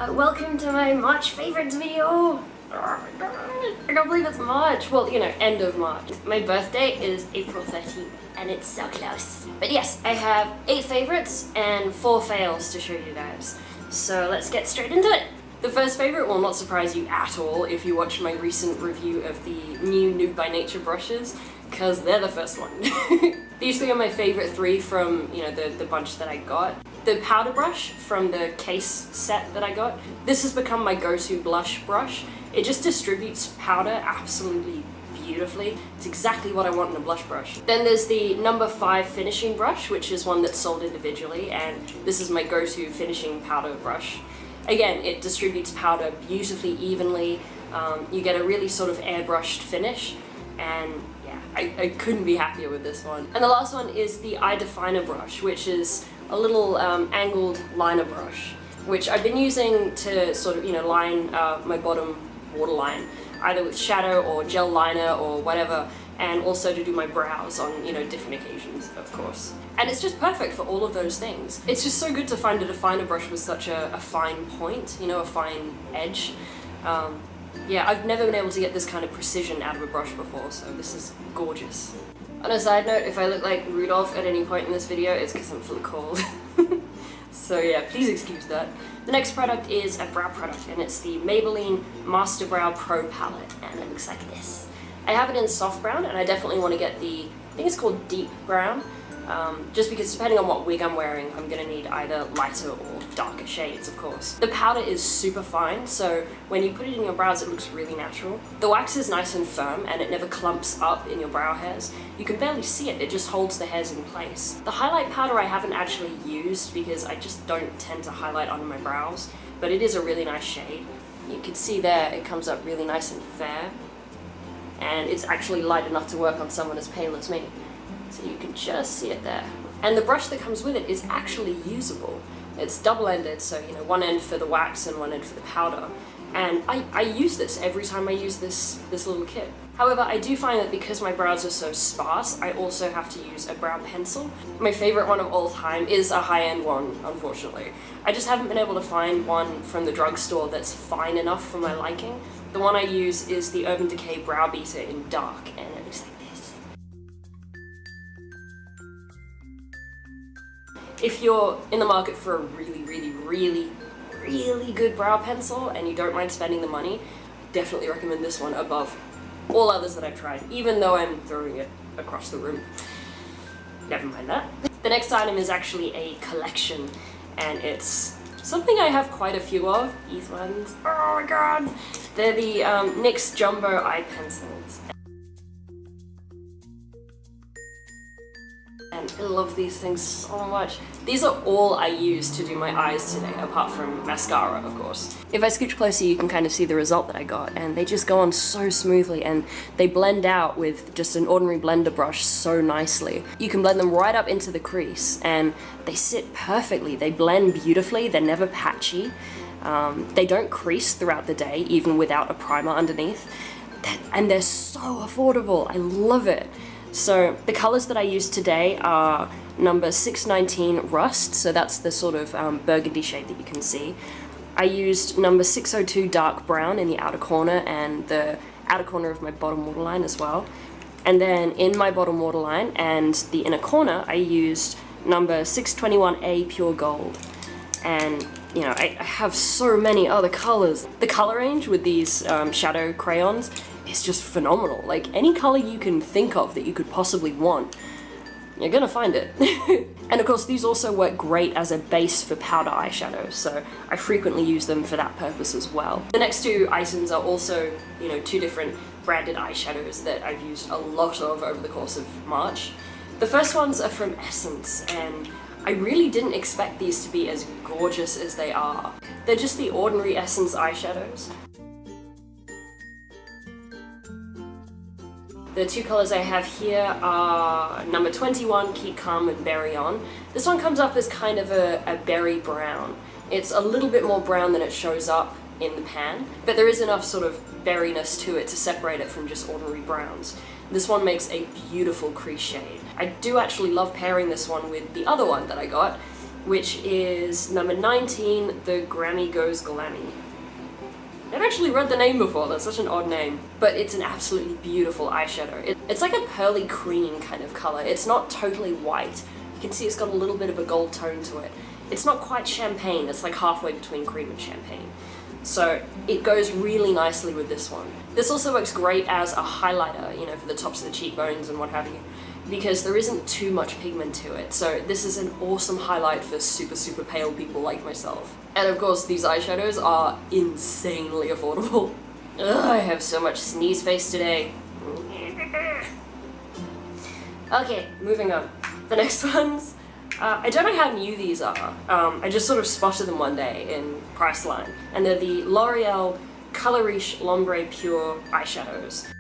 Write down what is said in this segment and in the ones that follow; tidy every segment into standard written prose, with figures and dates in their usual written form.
Welcome to my March favorites video! Oh my god, I can't believe it's March! Well, you know, end of March. My birthday is April 13th, and it's so close. But yes, I have 8 favorites and 4 fails to show you guys. So let's get straight into it! The first favorite will not surprise you at all if you watch my recent review of the new Nude by Nature brushes, because they're the first one. These 3 are my favorite 3 from, you know, the bunch that I got. The powder brush from the case set that I got. This has become my go-to blush brush. It just distributes powder absolutely beautifully. It's exactly what I want in a blush brush. Then there's the number 5 finishing brush, which is one that's sold individually, and this is my go-to finishing powder brush. Again, it distributes powder beautifully evenly. You get a really sort of airbrushed finish, and yeah, I couldn't be happier with this one. And the last one is the eye definer brush, which is a little angled liner brush, which I've been using to sort of, you know, line my bottom waterline, either with shadow or gel liner or whatever, and also to do my brows on, you know, different occasions, of course. And it's just perfect for all of those things. It's just so good to find a definer brush with such a fine point, you know, a fine edge. Yeah, I've never been able to get this kind of precision out of a brush before, so this is gorgeous. On a side note, if I look like Rudolph at any point in this video, it's because I'm full of cold. So yeah, please excuse that. The next product is a brow product, and it's the Maybelline Master Brow Pro Palette, and it looks like this. I have it in soft brown, and I definitely want to get the, I think it's called deep brown, just because depending on what wig I'm wearing, I'm going to need either lighter or darker shades, of course. The powder is super fine, so when you put it in your brows, it looks really natural. The wax is nice and firm, and it never clumps up in your brow hairs. You can barely see it, it just holds the hairs in place. The highlight powder I haven't actually used because I just don't tend to highlight under my brows, but it is a really nice shade. You can see there, it comes up really nice and fair, and it's actually light enough to work on someone as pale as me. So you can just see it there. And the brush that comes with it is actually usable. It's double-ended, so you know, one end for the wax and one end for the powder. And I use this every time I use this little kit. However, I do find that because my brows are so sparse, I also have to use a brow pencil. My favorite one of all time is a high-end one, unfortunately. I just haven't been able to find one from the drugstore that's fine enough for my liking. The one I use is the Urban Decay Brow Beater in dark, and it looks like this. If you're in the market for a really good brow pencil and you don't mind spending the money, I definitely recommend this one above all others that I've tried, even though I'm throwing it across the room. Never mind that. The next item is actually a collection, and it's something I have quite a few of. These ones, oh my god! They're the NYX Jumbo Eye Pencils. And I love these things so much. These are all I use to do my eyes today, apart from mascara, of course. If I scooch closer, you can kind of see the result that I got, and they just go on so smoothly, and they blend out with just an ordinary blender brush so nicely. You can blend them right up into the crease, and they sit perfectly. They blend beautifully, they're never patchy. They don't crease throughout the day, even without a primer underneath. And they're so affordable, I love it. So the colors that I used today are number 619 Rust, so that's the sort of burgundy shade that you can see. I used number 602 Dark Brown in the outer corner and the outer corner of my bottom waterline as well. And then in my bottom waterline and the inner corner, I used number 621A Pure Gold. And you know, I have so many other colors. The color range with these shadow crayons is just phenomenal. Like, any color you can think of that you could possibly want, you're gonna find it. And of course, these also work great as a base for powder eyeshadow, so I frequently use them for that purpose as well. The next 2 items are also, you know, 2 different branded eyeshadows that I've used a lot of over the course of March. The first ones are from Essence, and I really didn't expect these to be as gorgeous as they are. They're just the ordinary Essence eyeshadows. The 2 colors I have here are number 21, Keep Calm and Berry On. This one comes up as kind of a berry brown. It's a little bit more brown than it shows up in the pan, but there is enough sort of berryness to it to separate it from just ordinary browns. This one makes a beautiful crease shade. I do actually love pairing this one with the other one that I got, which is number 19, the Grammy Goes Glammy. I've actually read the name before, that's such an odd name, but it's an absolutely beautiful eyeshadow. It's like a pearly cream kind of color. It's not totally white. You can see it's got a little bit of a gold tone to it. It's not quite champagne, it's like halfway between cream and champagne. So it goes really nicely with this one. This also works great as a highlighter, you know, for the tops of the cheekbones and what have you, because there isn't too much pigment to it. So this is an awesome highlight for super pale people like myself. And of course, these eyeshadows are insanely affordable. Ugh, I have so much sneeze face today. Okay, moving on. The next ones, I don't know how new these are. I just sort of spotted them one day in Priceline, and they're the L'Oreal Color Riche L'Ombre Pure eyeshadows.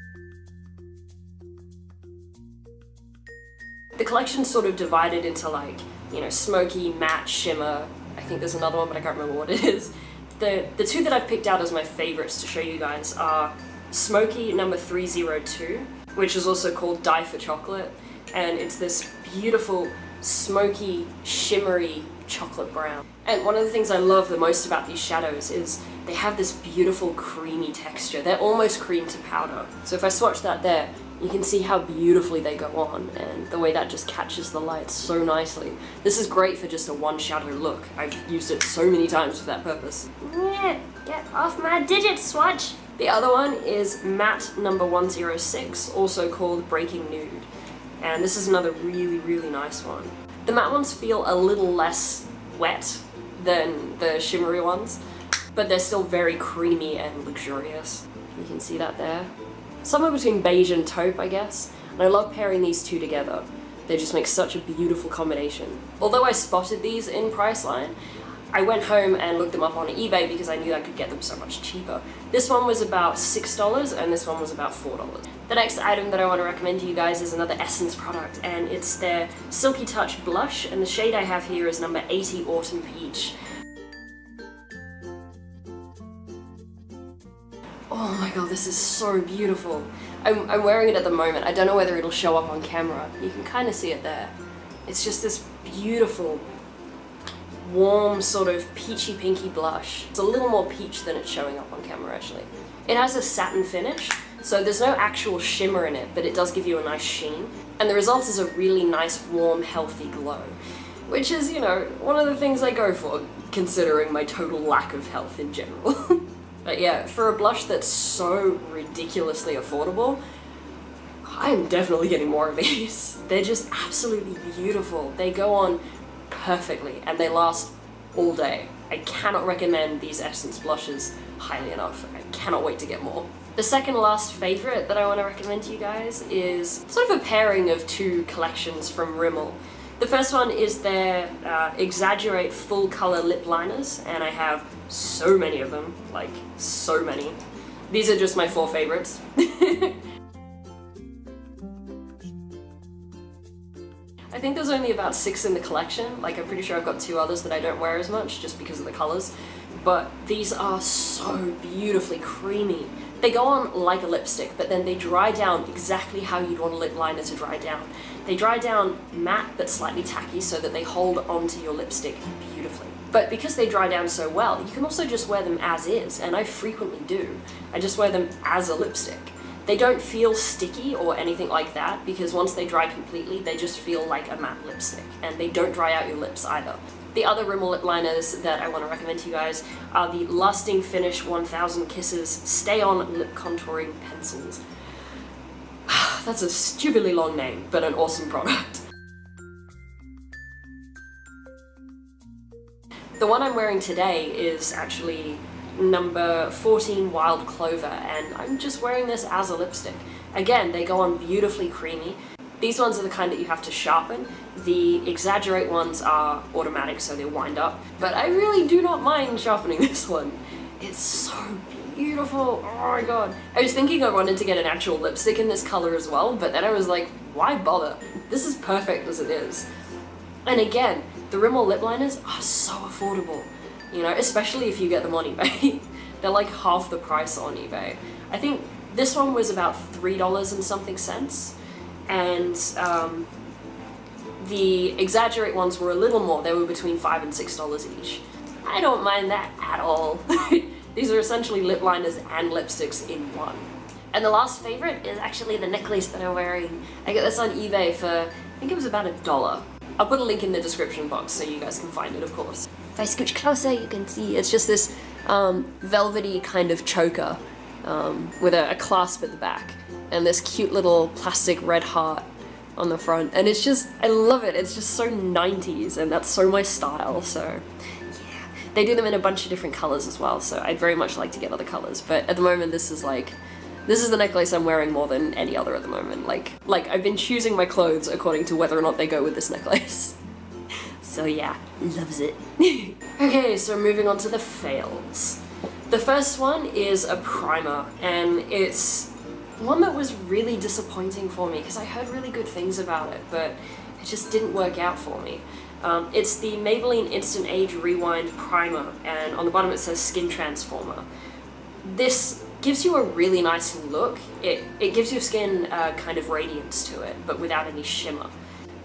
The collection's sort of divided into, like, you know, smoky, matte, shimmer. I think there's another one, but I can't remember what it is. The two that I've picked out as my favorites to show you guys are Smoky number 302, which is also called Die for Chocolate, and it's this beautiful, smoky, shimmery chocolate brown. And one of the things I love the most about these shadows is they have this beautiful creamy texture. They're almost cream to powder. So if I swatch that there, you can see how beautifully they go on, and the way that just catches the light so nicely. This is great for just a one shadow look. I've used it so many times for that purpose. Yeah, get off my digit, swatch! The other one is Matte number 106, also called Breaking Nude. And this is another really nice one. The matte ones feel a little less wet than the shimmery ones, but they're still very creamy and luxurious. You can see that there. Somewhere between beige and taupe, I guess. And I love pairing these two together. They just make such a beautiful combination. Although I spotted these in Priceline, I went home and looked them up on eBay because I knew I could get them so much cheaper. This one was about $6 and this one was about $4. The next item that I want to recommend to you guys is another Essence product, and it's their Silky Touch blush, and the shade I have here is number 80 Autumn Peach. Oh my god, this is so beautiful. I'm wearing it at the moment. I don't know whether it'll show up on camera. You can kind of see it there. It's just this beautiful, warm, sort of peachy pinky blush. It's a little more peach than it's showing up on camera, actually. It has a satin finish, so there's no actual shimmer in it, but it does give you a nice sheen. And the result is a really nice, warm, healthy glow, which is, you know, one of the things I go for, considering my total lack of health in general. But yeah, for a blush that's so ridiculously affordable, I'm definitely getting more of these. They're just absolutely beautiful. They go on perfectly and they last all day. I cannot recommend these Essence blushes highly enough. I cannot wait to get more. The second last favorite that I want to recommend to you guys is sort of a pairing of two collections from Rimmel. The first one is their Exaggerate Full Color Lip Liners, and I have so many of them, like so many. These are just my 4 favorites. I think there's only about 6 in the collection. Like, I'm pretty sure I've got 2 others that I don't wear as much just because of the colors. But these are so beautifully creamy. They go on like a lipstick, but then they dry down exactly how you'd want a lip liner to dry down. They dry down matte but slightly tacky so that they hold onto your lipstick beautifully. But because they dry down so well, you can also just wear them as is, and I frequently do. I just wear them as a lipstick. They don't feel sticky or anything like that, because once they dry completely, they just feel like a matte lipstick, and they don't dry out your lips either. The other Rimmel lip liners that I want to recommend to you guys are the Lasting Finish 1000 Kisses Stay On Lip Contouring Pencils. That's a stupidly long name, but an awesome product. The one I'm wearing today is actually number 14 Wild Clover, and I'm just wearing this as a lipstick. Again, they go on beautifully creamy. These ones are the kind that you have to sharpen. The Exaggerate ones are automatic, so they wind up. But I really do not mind sharpening this one. It's so beautiful. Oh my god. I was thinking I wanted to get an actual lipstick in this color as well, but then I was like, why bother? This is perfect as it is. And again, the Rimmel lip liners are so affordable. You know, especially if you get them on eBay. They're like half the price on eBay. I think this one was about $3 and something cents. And The Exaggerate ones were a little more. They were between $5 and $6 each. I don't mind that at all. These are essentially lip liners and lipsticks in one. And the last favorite is actually the necklace that I'm wearing. I got this on eBay for, I think it was about $1. I'll put a link in the description box so you guys can find it, of course. If I scooch closer, you can see it's just this velvety kind of choker with a clasp at the back and this cute little plastic red heart on the front. And it's just, I love it. It's just so 90s, and that's so my style, so yeah. They do them in a bunch of different colors as well, so I'd very much like to get other colors, but at the moment this is the necklace I'm wearing more than any other at the moment. Like I've been choosing my clothes according to whether or not they go with this necklace. So yeah, loves it. Okay, so moving on to the fails. The first one is a primer, and it's one that was really disappointing for me because I heard really good things about it, but it just didn't work out for me. It's the Maybelline Instant Age Rewind Primer, and on the bottom it says Skin Transformer. This gives you a really nice look. It gives your skin a kind of radiance to it, but without any shimmer.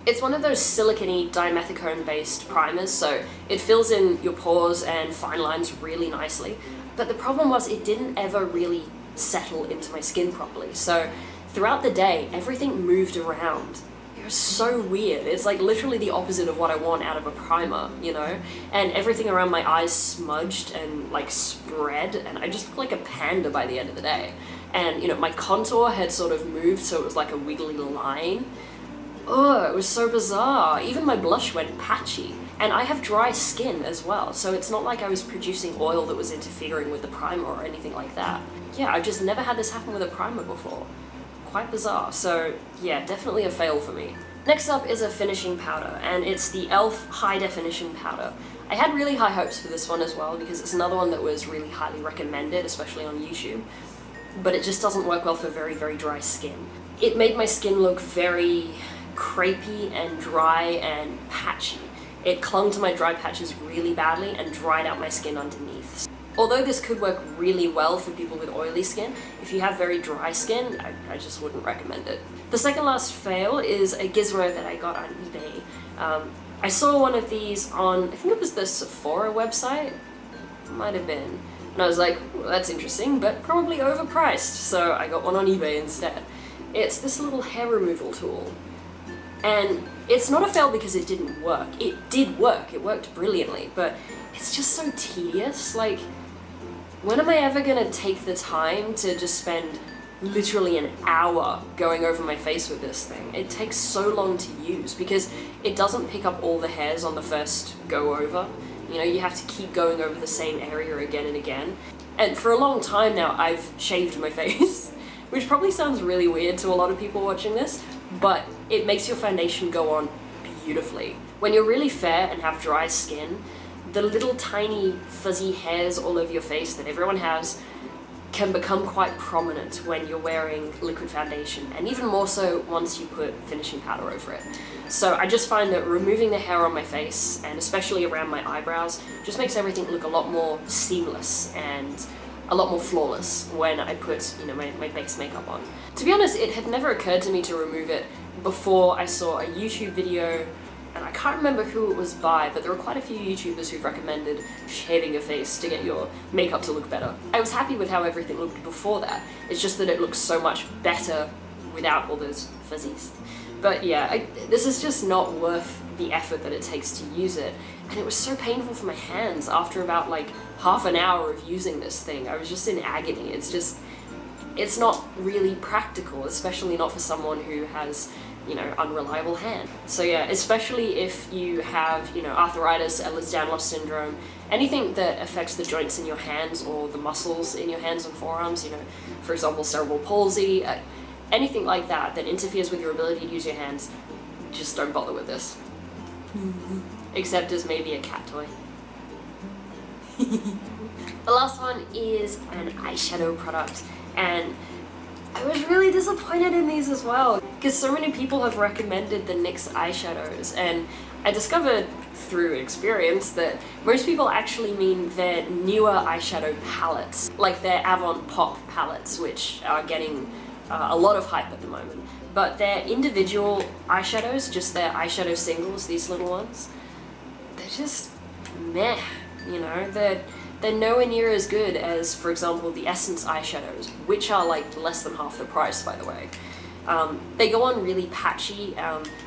It's one of those silicone-y dimethicone based primers, so it fills in your pores and fine lines really nicely. But the problem was it didn't ever really settle into my skin properly. So throughout the day, everything moved around. It was so weird. It's like literally the opposite of what I want out of a primer, you know? And everything around my eyes smudged and like spread, and I just looked like a panda by the end of the day. And you know, my contour had sort of moved, so it was like a wiggly line. Oh, it was so bizarre. Even my blush went patchy. And I have dry skin as well, so it's not like I was producing oil that was interfering with the primer or anything like that. Yeah, I've just never had this happen with a primer before. Quite bizarre, so yeah, definitely a fail for me. Next up is a finishing powder, and it's the e.l.f. High Definition Powder. I had really high hopes for this one as well, because it's another one that was really highly recommended, especially on YouTube, but it just doesn't work well for very, very dry skin. It made my skin look very crepey and dry and patchy. It clung to my dry patches really badly and dried out my skin underneath. Although this could work really well for people with oily skin, if you have very dry skin, I just wouldn't recommend it. The second last fail is a gizmo that I got on eBay. I saw one of these on, I think it was the Sephora website? Might have been. And I was like, well, that's interesting, but probably overpriced, so I got one on eBay instead. It's this little hair removal tool. And it's not a fail because it didn't work. It did work, it worked brilliantly, but it's just so tedious. Like, when am I ever gonna take the time to just spend literally an hour going over my face with this thing? It takes so long to use because it doesn't pick up all the hairs on the first go over. You know, you have to keep going over the same area again and again. And for a long time now, I've shaved my face, which probably sounds really weird to a lot of people watching this, but it makes your foundation go on beautifully. When you're really fair and have dry skin, the little tiny fuzzy hairs all over your face that everyone has can become quite prominent when you're wearing liquid foundation, and even more so once you put finishing powder over it. So I just find that removing the hair on my face, and especially around my eyebrows, just makes everything look a lot more seamless and a lot more flawless when I put, you know, my base makeup on. To be honest, it had never occurred to me to remove it before I saw a YouTube video, and I can't remember who it was by, but there were quite a few YouTubers who've recommended shaving your face to get your makeup to look better. I was happy with how everything looked before that. It's just that it looks so much better without all those fuzzies. But yeah, this is just not worth the effort that it takes to use it. And it was so painful for my hands after about like half an hour of using this thing. I was just in agony. It's not really practical, especially not for someone who has, you know, unreliable hand. So yeah, especially if you have, you know, arthritis, Ehlers-Danlos syndrome, anything that affects the joints in your hands or the muscles in your hands and forearms, you know, for example, cerebral palsy, anything like that that interferes with your ability to use your hands, just don't bother with this. Except as maybe a cat toy. The last one is an eyeshadow product, and I was really disappointed in these as well, because so many people have recommended the NYX eyeshadows, and I discovered through experience that most people actually mean their newer eyeshadow palettes, like their Avant Pop palettes, which are getting a lot of hype at the moment. but their individual eyeshadows, just their eyeshadow singles, these little ones, they're just meh, you know, they're nowhere near as good as, for example, the Essence eyeshadows, which are like less than half the price, by the way. They go on really patchy,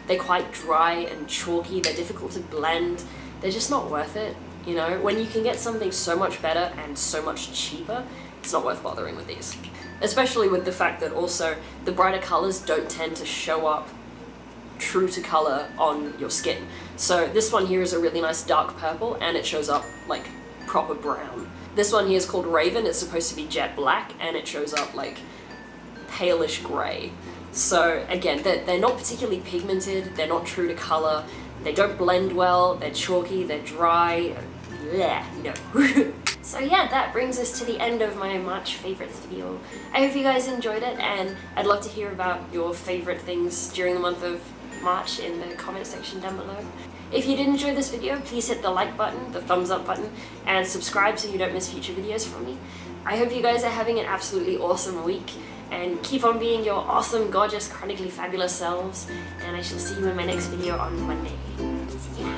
they're quite dry and chalky, they're difficult to blend, they're just not worth it, you know? When you can get something so much better and so much cheaper, it's not worth bothering with these. Especially with the fact that also the brighter colors don't tend to show up true to color on your skin. So this one here is a really nice dark purple and it shows up like proper brown. This one here is called Raven, it's supposed to be jet black and it shows up like palish gray. So again, they're not particularly pigmented, they're not true to color, they don't blend well, they're chalky, they're dry, bleh, no. So yeah, that brings us to the end of my March favorites video. I hope you guys enjoyed it, and I'd love to hear about your favorite things during the month of March in the comment section down below. If you did enjoy this video, please hit the like button, the thumbs up button, and subscribe so you don't miss future videos from me. I hope you guys are having an absolutely awesome week, and keep on being your awesome, gorgeous, chronically fabulous selves, and I shall see you in my next video on Monday. See ya!